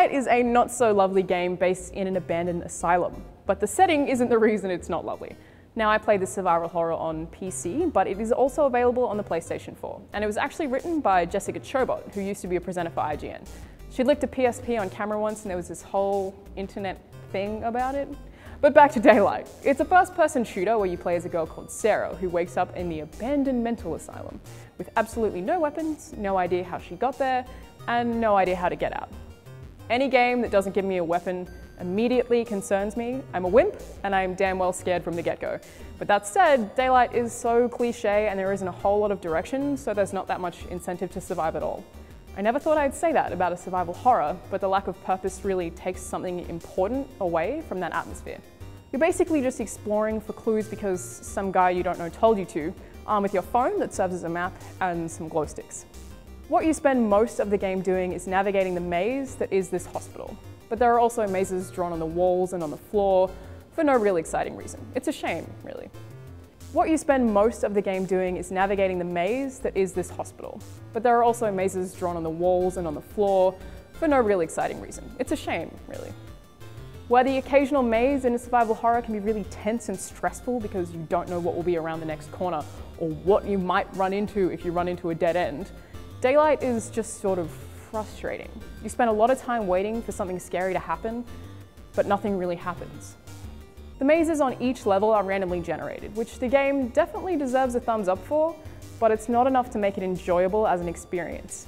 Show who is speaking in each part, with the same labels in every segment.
Speaker 1: Daylight is a not-so-lovely game based in an abandoned asylum, but the setting isn't the reason it's not lovely. Now, I play this survival horror on PC, but it is also available on the PlayStation 4, and it was actually written by Jessica Chobot, who used to be a presenter for IGN. She licked a PSP on camera once, and there was this whole internet thing about it. But back to Daylight. It's a first-person shooter where you play as a girl called Sarah, who wakes up in the abandoned mental asylum with absolutely no weapons, no idea how she got there, and no idea how to get out. Any game that doesn't give me a weapon immediately concerns me. I'm a wimp, and I'm damn well scared from the get-go. But that said, Daylight is so cliche and there isn't a whole lot of direction, so there's not that much incentive to survive at all. I never thought I'd say that about a survival horror, but the lack of purpose really takes something important away from that atmosphere. You're basically just exploring for clues because some guy you don't know told you to, armed with your phone that serves as a map and some glow sticks. What you spend most of the game doing is navigating the maze that is this hospital. But there are also mazes drawn on the walls and on the floor for no real exciting reason. It's a shame, really. What you spend most of the game doing is navigating the maze that is this hospital. But there are also mazes drawn on the walls and on the floor for no real exciting reason. It's a shame, really. Where the occasional maze in a survival horror can be really tense and stressful because you don't know what will be around the next corner or what you might run into if you run into a dead end, Daylight is just sort of frustrating. You spend a lot of time waiting for something scary to happen, but nothing really happens. The mazes on each level are randomly generated, which the game definitely deserves a thumbs up for, but it's not enough to make it enjoyable as an experience.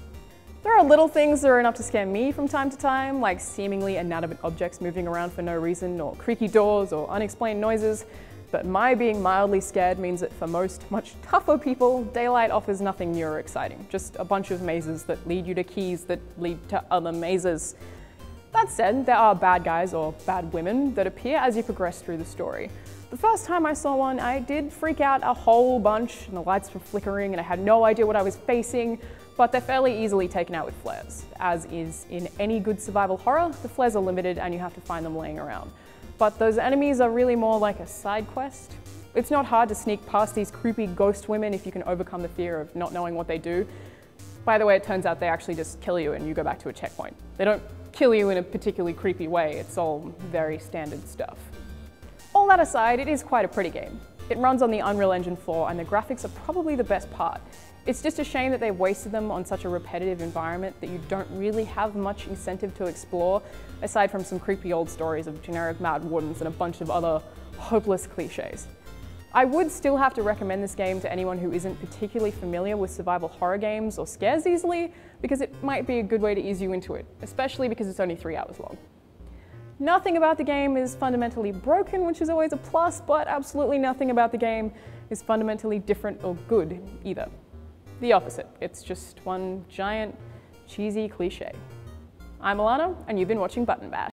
Speaker 1: There are little things that are enough to scare me from time to time, like seemingly inanimate objects moving around for no reason, or creaky doors, or unexplained noises, but my being mildly scared means that for most much tougher people, Daylight offers nothing new or exciting, just a bunch of mazes that lead you to keys that lead to other mazes. That said, there are bad guys or bad women that appear as you progress through the story. The first time I saw one, I did freak out a whole bunch, and the lights were flickering and I had no idea what I was facing, but they're fairly easily taken out with flares. As is in any good survival horror, the flares are limited and you have to find them laying around. But those enemies are really more like a side quest. It's not hard to sneak past these creepy ghost women if you can overcome the fear of not knowing what they do. By the way, it turns out they actually just kill you and you go back to a checkpoint. They don't kill you in a particularly creepy way, it's all very standard stuff. All that aside, it is quite a pretty game. It runs on the Unreal Engine 4 and the graphics are probably the best part. It's just a shame that they wasted them on such a repetitive environment that you don't really have much incentive to explore, aside from some creepy old stories of generic mad wardens and a bunch of other hopeless cliches. I would still have to recommend this game to anyone who isn't particularly familiar with survival horror games or scares easily, because it might be a good way to ease you into it, especially because it's only 3 hours long. Nothing about the game is fundamentally broken, which is always a plus, but absolutely nothing about the game is fundamentally different or good either. The opposite. It's just one giant, cheesy cliche. I'm Alanah, and you've been watching Button Bash.